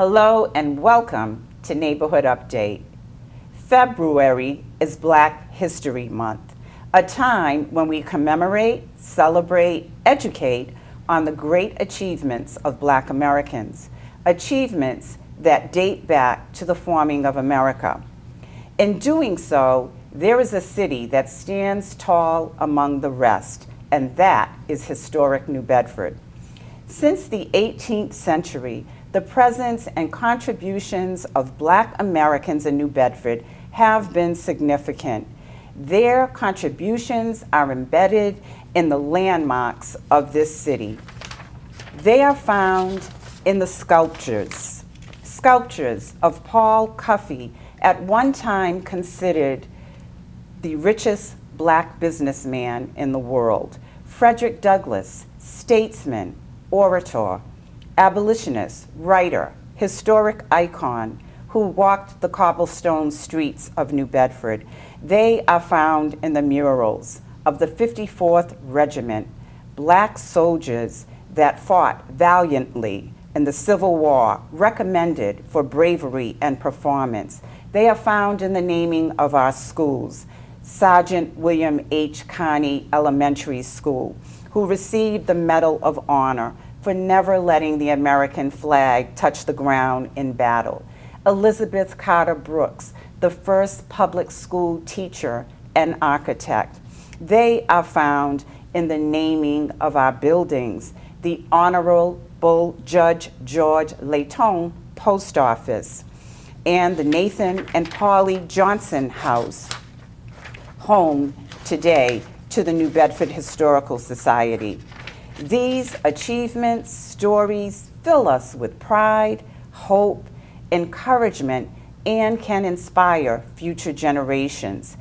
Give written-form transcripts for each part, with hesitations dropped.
Hello and welcome to Neighborhood Update. February is Black History Month, a time when we commemorate, celebrate, educate on the great achievements of Black Americans, achievements that date back to the forming of America. In doing so, there is a city that stands tall among the rest, and that is historic New Bedford. Since the 18th century, the presence and contributions of Black Americans in New Bedford have been significant. Their contributions are embedded in the landmarks of this city. They are found in the sculptures of Paul Cuffey, at one time considered the richest Black businessman in the world, Frederick Douglass, statesman, orator, abolitionist, writer, historic icon who walked the cobblestone streets of New Bedford. They are found in the murals of the 54th Regiment, Black soldiers that fought valiantly in the Civil War, recommended for bravery and performance. They are found in the naming of our schools. Sergeant William H. Carney Elementary School, who received the Medal of Honor for never letting the American flag touch the ground in battle. Elizabeth Carter Brooks, the first public school teacher and architect. They are found in the naming of our buildings. The Honorable Judge George Layton Post Office and the Nathan and Polly Johnson House, home today to the New Bedford Historical Society. These achievements, stories fill us with pride, hope, encouragement, and can inspire future generations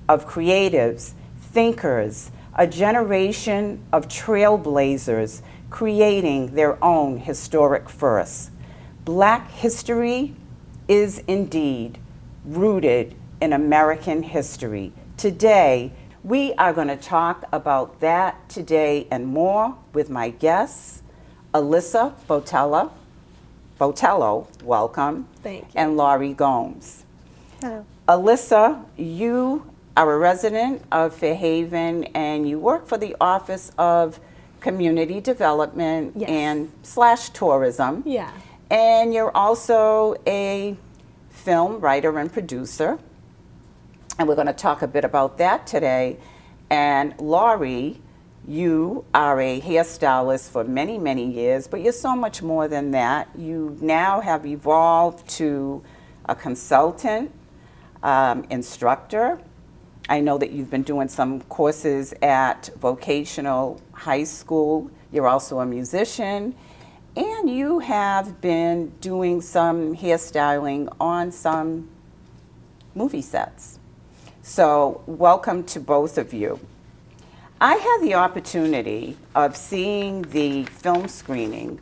of creatives, thinkers, a generation of trailblazers creating their own historic firsts. Black history is indeed rooted in American history. Today, we are going to talk about that today and more with my guests, Alyssa Botelho, welcome. Thank you. And Laurie Gomes. Hello. Alyssa, you are a resident of Fairhaven and you work for the Office of Community Development and / Tourism. Yeah. And you're also a film writer and producer. And we're going to talk a bit about that today. And Laurie, you are a hairstylist for many, many years, but you're so much more than that. You now have evolved to a consultant, instructor. I know that you've been doing some courses at vocational high school. You're also a musician. And you have been doing some hairstyling on some movie sets. So welcome to both of you. I had the opportunity of seeing the film screening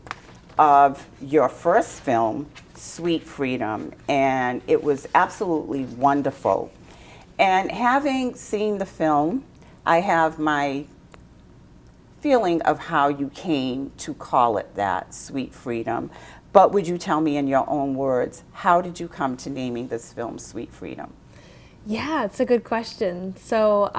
of your first film, Sweet Freedom, and it was absolutely wonderful. And having seen the film, I have my feeling of how you came to call it that, Sweet Freedom. But would you tell me in your own words, how did you come to naming this film Sweet Freedom? Yeah, it's a good question. So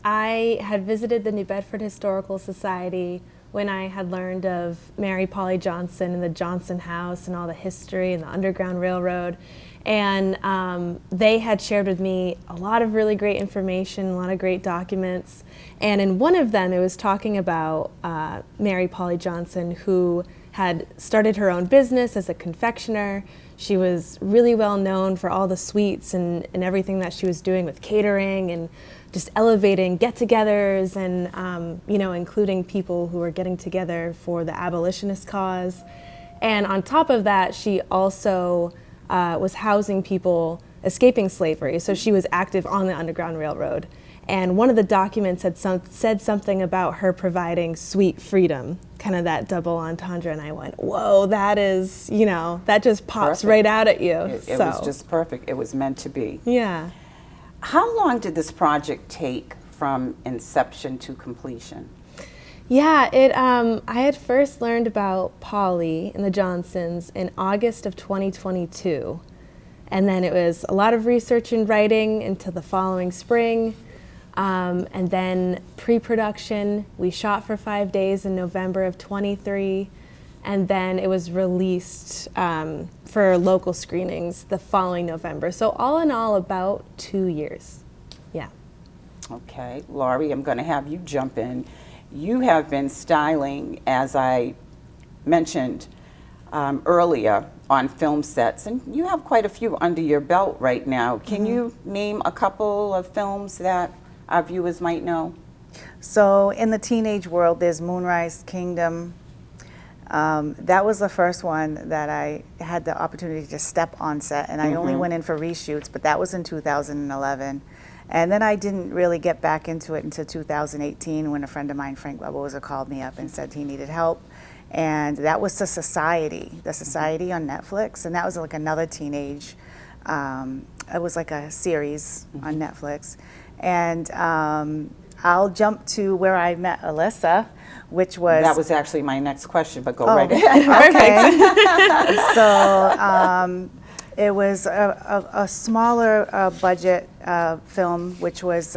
I had visited the New Bedford Historical Society when I had learned of Mary Polly Johnson and the Johnson House and all the history and the Underground Railroad. And they had shared with me a lot of really great information, a lot of great documents. And in one of them, it was talking about Mary Polly Johnson, who had started her own business as a confectioner. She was really well known for all the sweets and everything that she was doing with catering and just elevating get-togethers and including people who were getting together for the abolitionist cause. And on top of that, she also was housing people escaping slavery. So she was active on the Underground Railroad. And one of the documents had said something about her providing sweet freedom, kind of that double entendre. And I went, whoa, that is, that just pops Perfect. Right out at you. It was just perfect. It was meant to be. Yeah. How long did this project take from inception to completion? Yeah, I had first learned about Polly and the Johnsons in August of 2022. And then it was a lot of research and writing until the following spring. And then pre-production, we shot for 5 days in November of 23. And then it was released for local screenings the following November. So all in all, about 2 years. Yeah. Okay, Laurie, I'm going to have you jump in. You have been styling, as I mentioned earlier, on film sets, and you have quite a few under your belt right now. Can you name a couple of films that our viewers might know? So in the teenage world, there's Moonrise Kingdom. That was the first one that I had the opportunity to step on set, and I only went in for reshoots, but that was in 2011. And then I didn't really get back into it until 2018 when a friend of mine, Frank Barboza, called me up and said he needed help. And that was The Society on Netflix, and that was like another teenage, it was like a series on Netflix. And I'll jump to where I met Alyssa, which was... That was actually my next question, but go right ahead. Okay. So it was a smaller budget film, which was,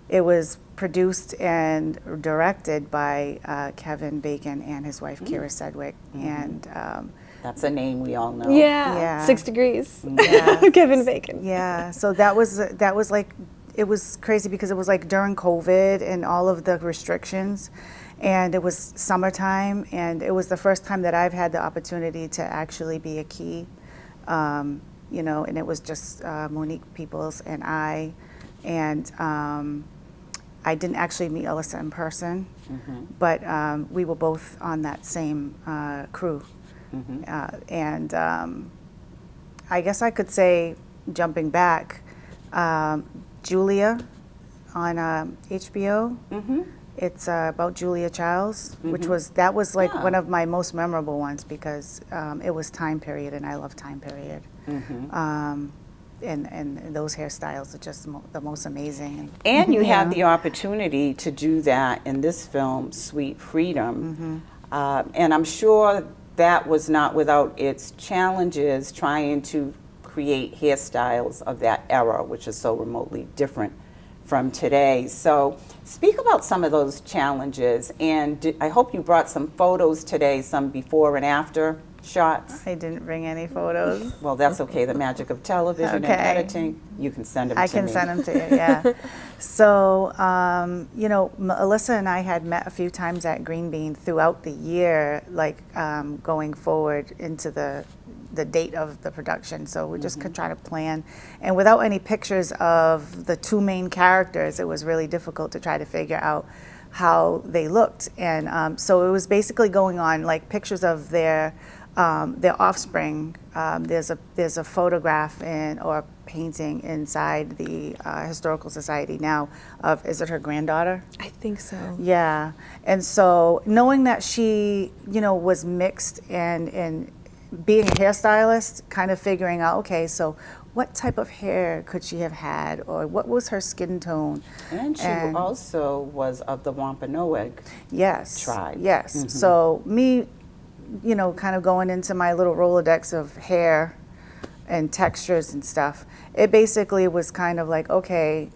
it was produced and directed by Kevin Bacon and his wife, Kira Sedgwick. And that's a name we all know. Yeah. 6 Degrees. Yeah. Kevin Bacon. Yeah, so that was like, it was crazy because it was like during COVID and all of the restrictions, and it was summertime, and it was the first time that I've had the opportunity to actually be a key, you know, and it was just Monique Peoples and I, and I didn't actually meet Alyssa in person, but we were both on that same crew. And I guess I could say, jumping back, Julia on HBO. It's about Julia Childs, which was like one of my most memorable ones because it was time period, and I love time period. And those hairstyles are just the most amazing. And you had the opportunity to do that in this film, Sweet Freedom. And I'm sure that was not without its challenges trying to create hairstyles of that era, which is so remotely different from today. So speak about some of those challenges, and I hope you brought some photos today, some before and after shots. I didn't bring any photos. Well, that's okay. The magic of television and editing, you can send them to me. I can send them to you, yeah. So, you know, Alyssa and I had met a few times at Green Bean throughout the year, like going forward into the date of the production. So we just could try to plan. And without any pictures of the two main characters, it was really difficult to try to figure out how they looked. And so it was basically going on like pictures of their offspring. There's a photograph or painting inside the Historical Society now of, is it her granddaughter? I think so. Yeah. And so knowing that she, you know, was mixed and being a hairstylist, kind of figuring out, okay, so what type of hair could she have had, or what was her skin tone? And she also was of the Wampanoag tribe. Yes. So me, you know, kind of going into my little Rolodex of hair and textures and stuff, it basically was kind of like, okay,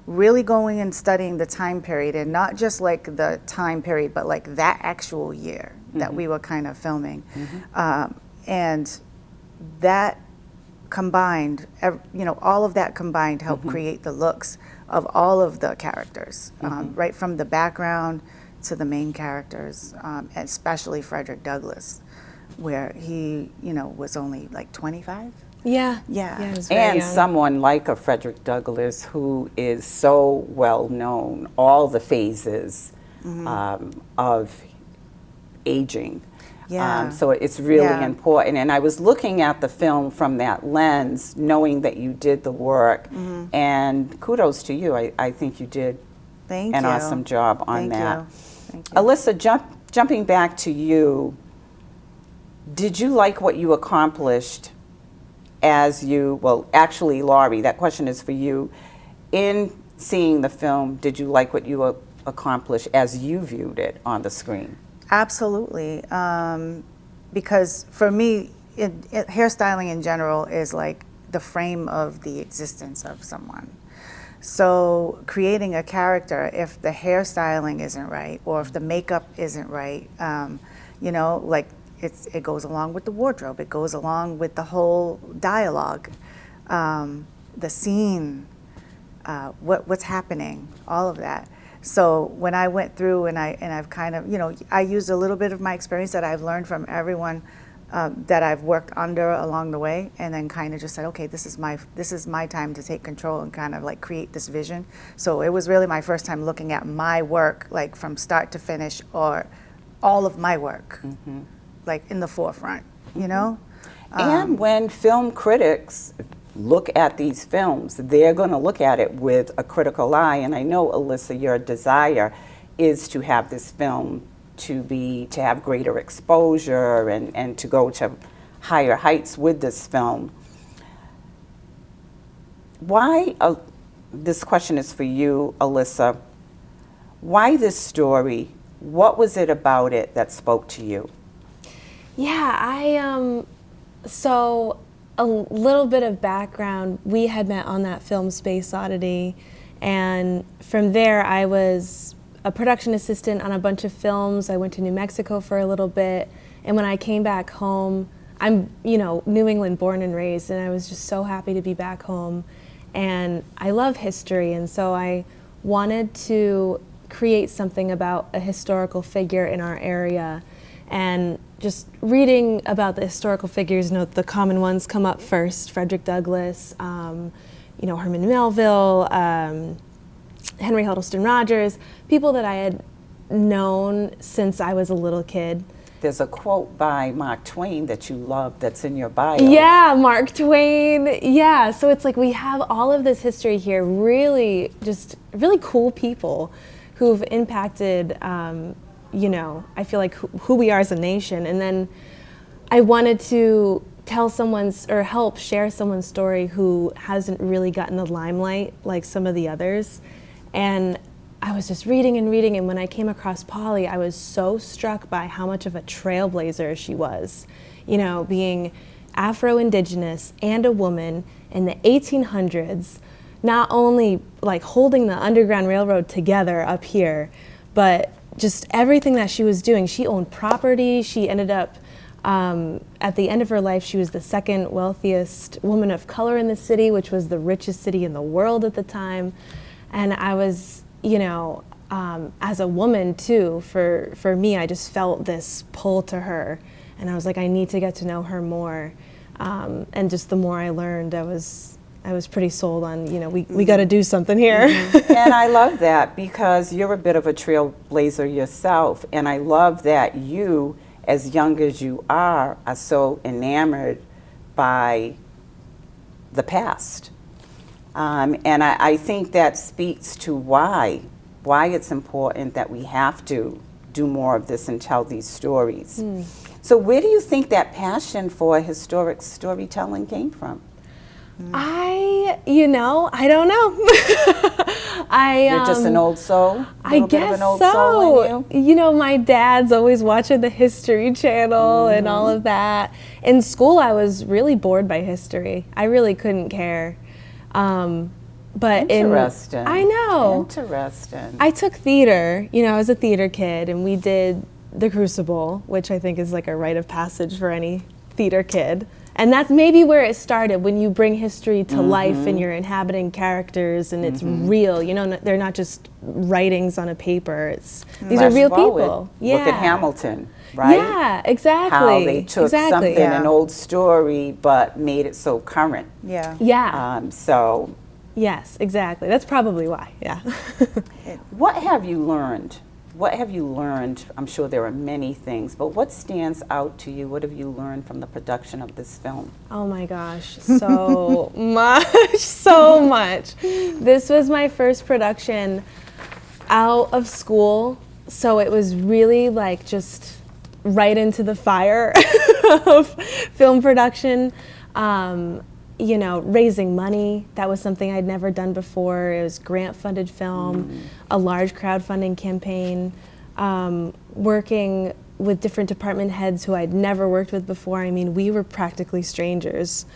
really going and studying the time period, and not just like the time period, but like that actual year that we were kind of filming. And that combined, you know, all of that combined helped create the looks of all of the characters, right from the background to the main characters, especially Frederick Douglass, where he, you know, was only like 25. Yeah. Yeah. He was very And young. someone like a Frederick Douglass who is so well known, all the phases of aging. Yeah. So it's really Yeah. important. And I was looking at the film from that lens, knowing that you did the work. And kudos to you. I think you did Thank an you. awesome job on Thank that. you. Thank you. Alyssa, jumping back to you, did you like what you accomplished as you, well, actually, Laurie, that question is for you. In seeing the film, did you like what you accomplish as you viewed it on the screen? Absolutely. Because for me, hairstyling in general is like the frame of the existence of someone. So creating a character, if the hairstyling isn't right or if the makeup isn't right, you know, like it goes along with the wardrobe, it goes along with the whole dialogue, the scene, what's happening, all of that. So when I went through and I've kind of, you know, I used a little bit of my experience that I've learned from everyone that I've worked under along the way, and then kind of just said, okay, this is my time to take control and kind of like create this vision. So it was really my first time looking at my work, like from start to finish, or all of my work, like in the forefront, you know? And when film critics look at these films, they're going to look at it with a critical eye. And I know, Alyssa, your desire is to have this film to have greater exposure and to go to higher heights with this film. Why, this question is for you, Alyssa, why this story? What was it about it that spoke to you? Yeah, so a little bit of background, we had met on that film Space Oddity, and from there I was a production assistant on a bunch of films. I went to New Mexico for a little bit, and when I came back home, I'm, you know, New England born and raised, and I was just so happy to be back home. And I love history, and so I wanted to create something about a historical figure in our area. And just reading about the historical figures, you know, the common ones come up first: Frederick Douglass, you know, Herman Melville, Henry Huddleston Rogers, people that I had known since I was a little kid. There's a quote by Mark Twain that you love that's in your bio. Yeah, Mark Twain. Yeah, so it's like we have all of this history here, really, just really cool people who've impacted, you know, I feel like who we are as a nation. And then I wanted to tell someone's, or help share someone's story who hasn't really gotten the limelight like some of the others. And I was just reading, and when I came across Polly, I was so struck by how much of a trailblazer she was. You know, being Afro-Indigenous and a woman in the 1800s, not only like holding the Underground Railroad together up here, but just everything that she was doing. She owned property. She ended up, at the end of her life, she was the second wealthiest woman of color in the city, which was the richest city in the world at the time. And I was, you know, as a woman too, for me, I just felt this pull to her. And I was like, I need to get to know her more. And just the more I learned, I was pretty sold on, you know, we got to do something here. And I love that because you're a bit of a trailblazer yourself. And I love that you, as young as you are so enamored by the past. And I think that speaks to why it's important that we have to do more of this and tell these stories. So where do you think that passion for historic storytelling came from? You know, I don't know. You're just an old soul? I guess bit of an old so. Soul in you? You know, my dad's always watching the History Channel and all of that. In school, I was really bored by history. I really couldn't care. But interesting. I know. Interesting. I took theater. You know, I was a theater kid, and we did The Crucible, which I think is like a rite of passage for any theater kid. And that's maybe where it started, when you bring history to life and you're inhabiting characters and it's real. You know, they're not just writings on a paper. These are real people. Yeah. Look at Hamilton, right? Yeah, exactly. How they took something, an old story, but made it so current. Yeah. Yeah. So. Yes, exactly. That's probably why. Yeah. What have you learned? What have you learned? I'm sure there are many things, but what stands out to you? What have you learned from the production of this film? Oh my gosh, so much, so much. This was my first production out of school, so it was really like just right into the fire of film production. raising money. That was something I'd never done before. It was grant-funded film, a large crowdfunding campaign, working with different department heads who I'd never worked with before. I mean, we were practically strangers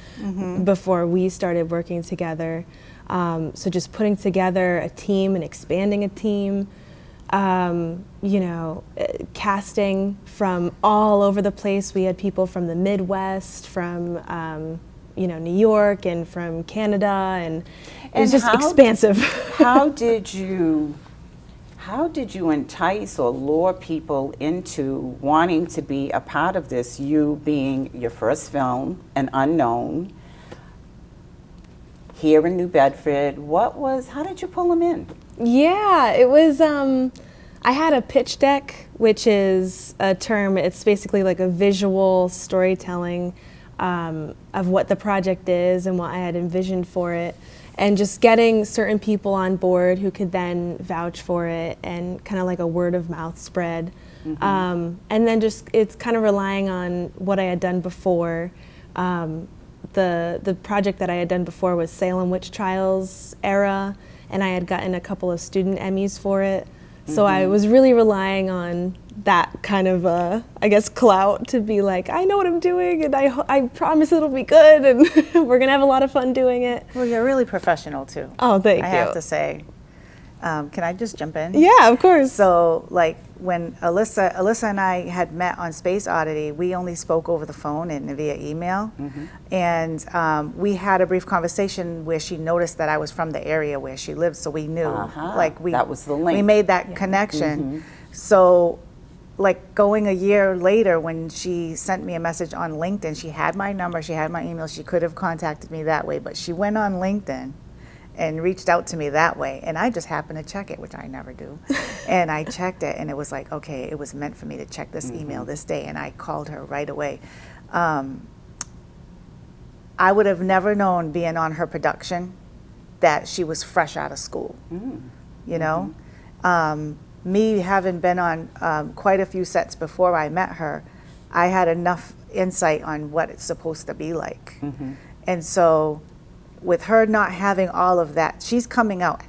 before we started working together. So just putting together a team and expanding a team, casting from all over the place. We had people from the Midwest, from New York, and from Canada, and it was just expansive. How did you entice or lure people into wanting to be a part of this? You being your first film, an unknown, here in New Bedford. How did you pull them in? Yeah, it was, I had a pitch deck, which is a term, it's basically like a visual storytelling of what the project is and what I had envisioned for it, and just getting certain people on board who could then vouch for it, and kind of like a word of mouth spread. And then just, it's kind of relying on what I had done before. The project that I had done before was Salem Witch Trials era, and I had gotten a couple of student Emmys for it. So I was really relying on that kind of, clout to be like, I know what I'm doing, and I promise it'll be good, and we're gonna have a lot of fun doing it. Well, you're really professional too. Oh, thank you. I have to say. Can I just jump in? Yeah, of course. So, like, when Alyssa and I had met on Space Oddity, we only spoke over the phone and via email. And we had a brief conversation where she noticed that I was from the area where she lived, so we knew. That was the link. We made that connection. So, like, going a year later, when she sent me a message on LinkedIn, she had my number, she had my email, she could have contacted me that way, but she went on LinkedIn and reached out to me that way, and I just happened to check it, which I never do. And I checked it, and it was like, okay, it was meant for me to check this email this day, and I called her right away. I would have never known, being on her production, that she was fresh out of school. Me having been on quite a few sets before I met her, I had enough insight on what it's supposed to be like. And so, with her not having all of that, she's coming out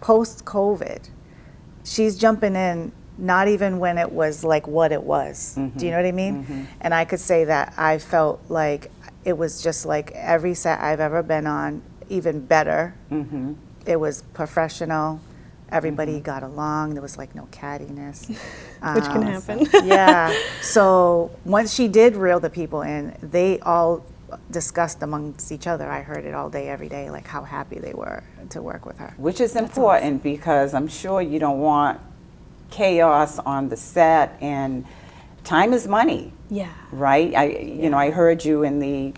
post-COVID. She's jumping in, not even when it was like what it was. Do you know what I mean? And I could say that I felt like it was just like every set I've ever been on, even better. It was professional. Everybody got along. There was like no cattiness. Which can happen. Yeah. So once she did reel the people in, they all discussed amongst each other. I heard it all day, every day, like how happy they were to work with her. Which is important, because I'm sure you don't want chaos on the set, and time is money. Yeah. Right? I heard you in the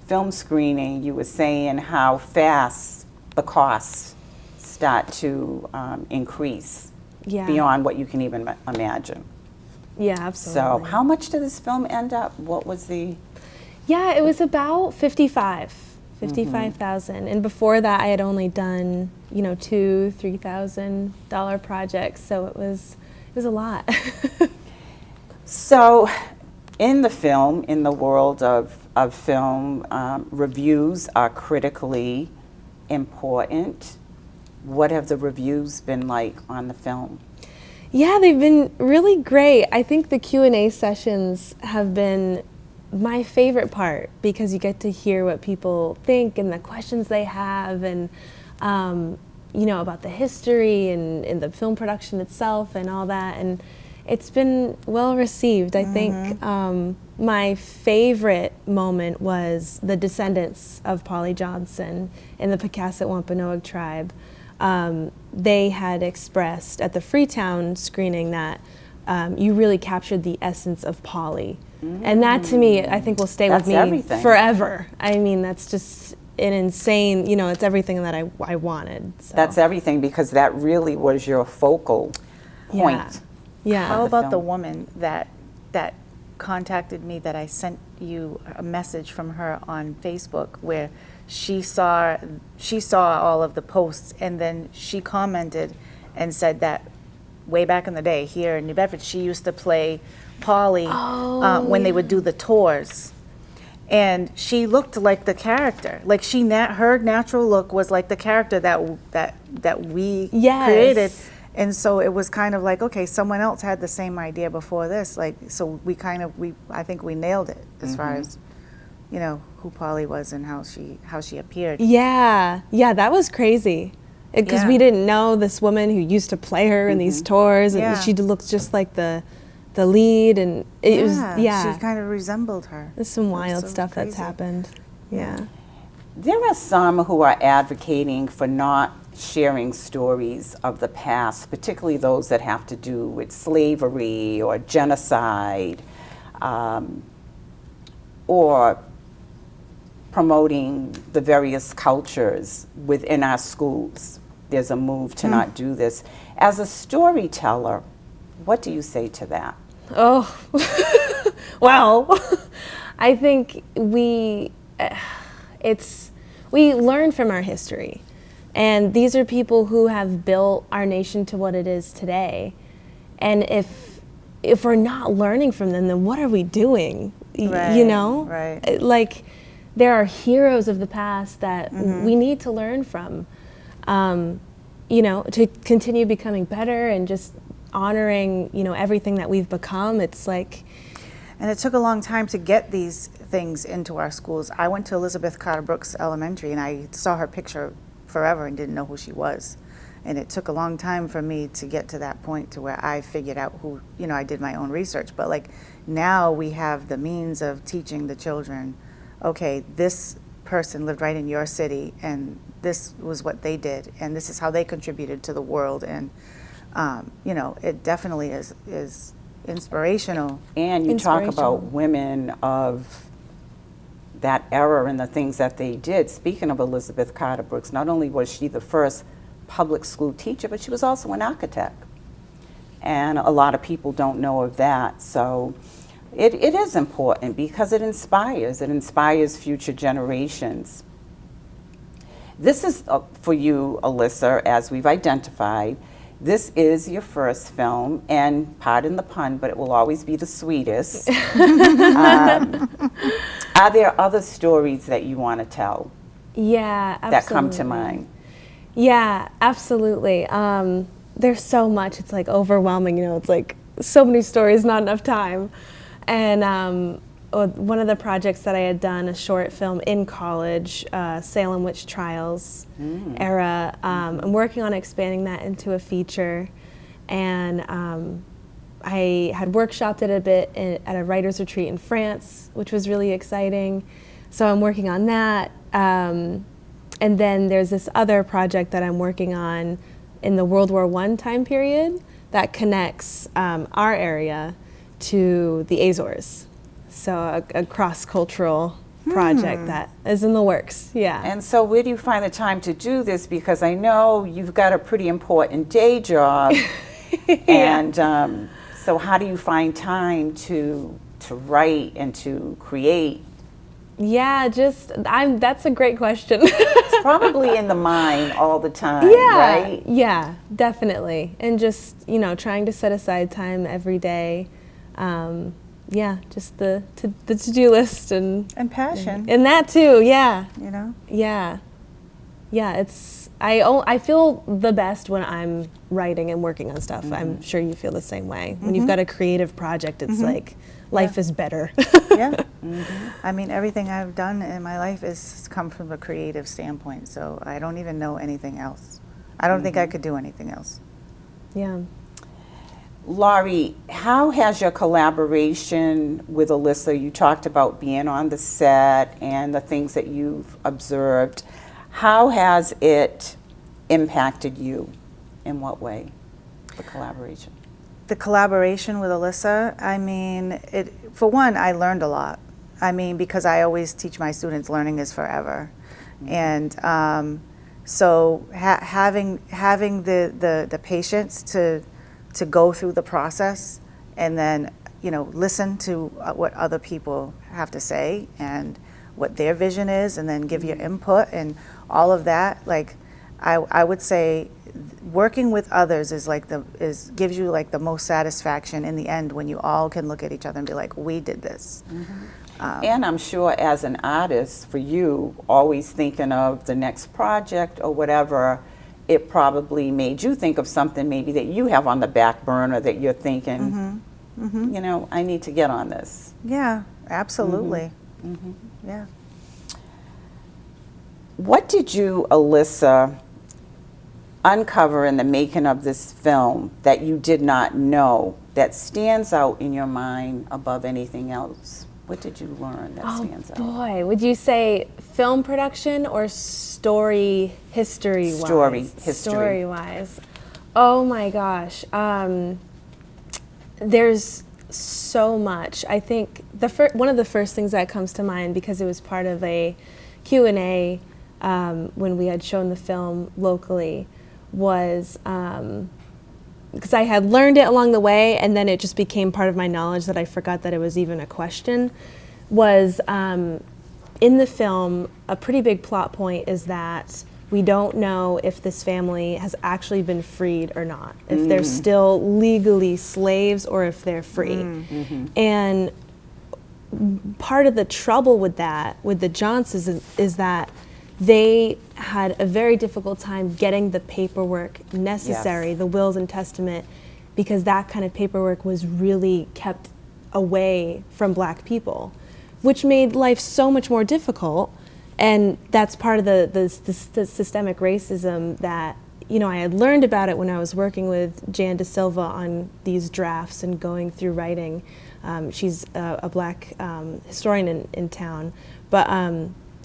film screening, you were saying how fast the costs start to increase beyond what you can even imagine. Yeah, absolutely. So how much did this film end up? What was the... Yeah, it was about $55,000, and before that I had only done $2,000-$3,000 projects, so it was a lot. So, in the film, in the world of film, reviews are critically important. What have the reviews been like on the film? Yeah, they've been really great. I think the Q&A sessions have been my favorite part, because you get to hear what people think and the questions they have, and about the history and the film production itself and all that, and it's been well received. I think my favorite moment was the descendants of Polly Johnson in the Pecasset Wampanoag tribe. They had expressed at the Freetown screening that you really captured the essence of Polly. And that, to me, I think will stay with me forever. I mean, that's just an insane, it's everything that I wanted. So. That's everything, because that really was your focal point. Yeah. How about the woman that contacted me, that I sent you a message from her on Facebook, where she saw all of the posts, and then she commented and said that way back in the day here in New Bedford, she used to play Polly when they would do the tours. and she looked like the character. Like her natural look was like the character that we Yes. created. And so it was kind of like, okay, someone else had the same idea before this. Like, so I think we nailed it as far as, you know, who Polly was and how she appeared. Yeah, that was crazy. Because Yeah. we didn't know this woman who used to play her in these tours, and Yeah. she looked just like the lead, and it was, She kind of resembled her. There's some It was wild so stuff that's crazy. happened. Yeah. There are some who are advocating for not sharing stories of the past, particularly those that have to do with slavery or genocide, or promoting the various cultures within our schools. There's a move to not do this. As a storyteller, what do you say to that? Oh, well, I think we learn from our history. And these are people who have built our nation to what it is today. And if we're not learning from them, then what are we doing? Right, You know? right. Like, there are heroes of the past that we need to learn from, you know, to continue becoming better and just honoring, you know, everything that we've become. It's like... And it took a long time to get these things into our schools. I went to Elizabeth Carter Brooks Elementary, and I saw her picture forever and didn't know who she was. And it took a long time for me to get to that point to where I figured out who, you know, I did my own research. But like now we have the means of teaching the children, okay, this person lived right in your city and this was what they did and this is how they contributed to the world. And, you know, it definitely is inspirational. And you talk about women of that era and the things that they did. Speaking of Elizabeth Carter Brooks, not only was she the first public school teacher, but she was also an architect. And a lot of people don't know of that. So it is important because it inspires future generations. This is for you, Alyssa, as we've identified. This is your first film, and pardon the pun, but it will always be the sweetest. Are there other stories that you want to tell? Yeah, absolutely. That come to mind? Yeah, absolutely. There's so much, it's like overwhelming, you know, it's like so many stories, not enough time. And one of the projects that I had done, a short film in college, Salem Witch Trials era, I'm working on expanding that into a feature. And I had workshopped it a bit at a writer's retreat in France, which was really exciting. So I'm working on that. And then there's this other project that I'm working on in the World War I time period that connects our area to the Azores. So a cross-cultural project that is in the works, yeah. And so where do you find the time to do this? Because I know you've got a pretty important day job. And so how do you find time to write and to create? Yeah, that's a great question. It's probably in the mind all the time, right? Yeah, definitely. And just, you know, trying to set aside time every day. Yeah, just the to-do list and passion. And that too, yeah. You know? Yeah. Yeah, I feel the best when I'm writing and working on stuff. I'm sure you feel the same way. When you've got a creative project, it's like life is better. Yeah. I mean, everything I've done in my life has come from a creative standpoint, so I don't even know anything else. I don't think I could do anything else. Yeah. Laurie, how has your collaboration with Alyssa, you talked about being on the set and the things that you've observed, how has it impacted you? In what way, the collaboration? The collaboration with Alyssa, I mean, for one, I learned a lot. I mean, because I always teach my students learning is forever. And so having the patience to go through the process and then, you know, listen to what other people have to say and what their vision is and then give your input and all of that, like, I would say working with others gives you like the most satisfaction in the end when you all can look at each other and be like, we did this. And I'm sure as an artist, for you, always thinking of the next project or whatever, it probably made you think of something maybe that you have on the back burner that you're thinking, you know, I need to get on this. Yeah, absolutely. Yeah. What did you, Alyssa, uncover in the making of this film that you did not know that stands out in your mind above anything else? What did you learn that stands out? Boy, would you say film production or story history-wise? Story history. Story-wise. Oh my gosh. There's so much. I think one of the first things that comes to mind, because it was part of a Q&A when we had shown the film locally, was because I had learned it along the way, and then it just became part of my knowledge that I forgot that it was even a question, was in the film, a pretty big plot point is that we don't know if this family has actually been freed or not, if they're still legally slaves or if they're free. And part of the trouble with that, with the Johnsons, is that they had a very difficult time getting the paperwork necessary, the wills and testament, because that kind of paperwork was really kept away from Black people, which made life so much more difficult. And that's part of the systemic racism that, you know, I had learned about it when I was working with Jan De Silva on these drafts and going through writing. She's a Black historian in town. But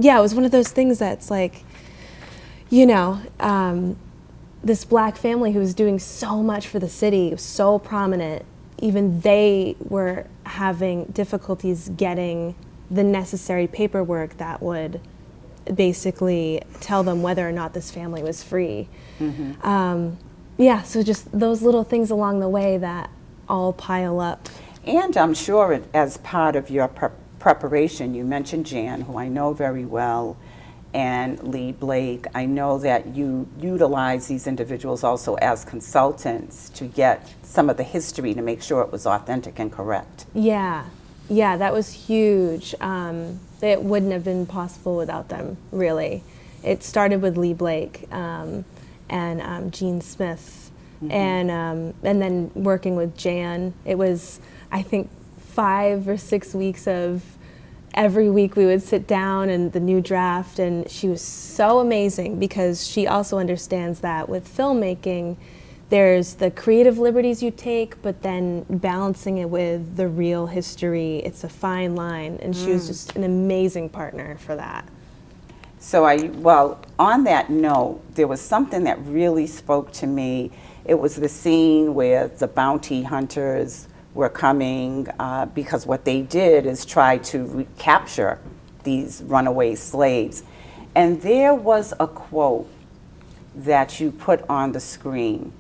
yeah, it was one of those things that's like, you know, this Black family who was doing so much for the city, so prominent, even they were having difficulties getting the necessary paperwork that would basically tell them whether or not this family was free. Yeah, so just those little things along the way that all pile up. And I'm sure as part of your preparation, you mentioned Jan, who I know very well, and Lee Blake. I know that you utilize these individuals also as consultants to get some of the history to make sure it was authentic and correct. Yeah, that was huge. It wouldn't have been possible without them, really. It started with Lee Blake and Gene Smith, and then working with Jan. It was, I think, 5 or 6 weeks of every week we would sit down and the new draft, and she was so amazing because she also understands that with filmmaking, there's the creative liberties you take, but then balancing it with the real history, it's a fine line, and she was just an amazing partner for that. So well, on that note, there was something that really spoke to me. It was the scene where the bounty hunters were coming because what they did is try to recapture these runaway slaves. And there was a quote that you put on the screen.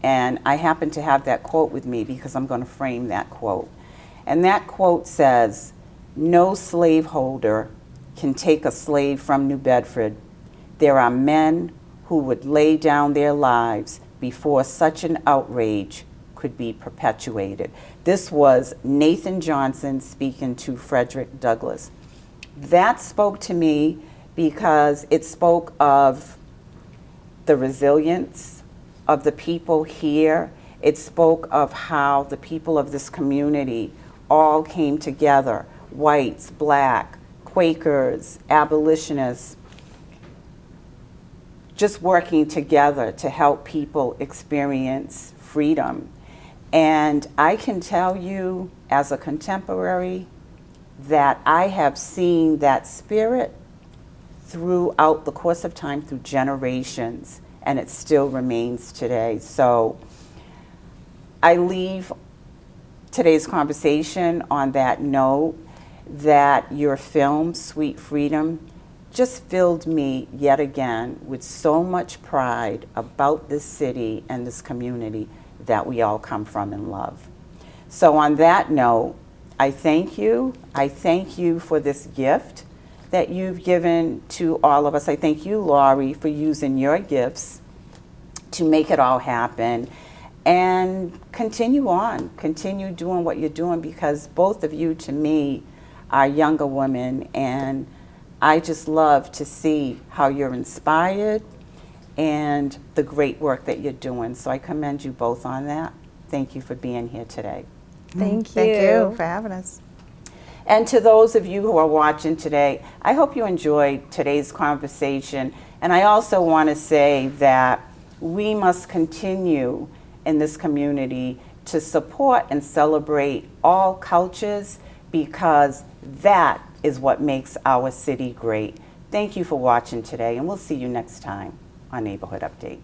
And I happen to have that quote with me because I'm going to frame that quote. And that quote says, "No slaveholder can take a slave from New Bedford. There are men who would lay down their lives before such an outrage could be perpetuated." This was Nathan Johnson speaking to Frederick Douglass. That spoke to me because it spoke of the resilience of the people here. It spoke of how the people of this community all came together, whites, Black, Quakers, abolitionists, just working together to help people experience freedom. And I can tell you as a contemporary that I have seen that spirit throughout the course of time, through generations, and it still remains today. So I leave today's conversation on that note that your film, Sweet Freedom, just filled me yet again with so much pride about this city and this community that we all come from and love. So on that note, I thank you. I thank you for this gift that you've given to all of us. I thank you, Laurie, for using your gifts to make it all happen. And continue on, continue doing what you're doing, because both of you, to me, our younger women, and I just love to see how you're inspired and the great work that you're doing. So I commend you both on that. Thank you for being here today. Thank you. Thank you for having us. And to those of you who are watching today, I hope you enjoyed today's conversation. And I also want to say that we must continue in this community to support and celebrate all cultures, because that is what makes our city great. Thank you for watching today, and we'll see you next time on Neighborhood Update.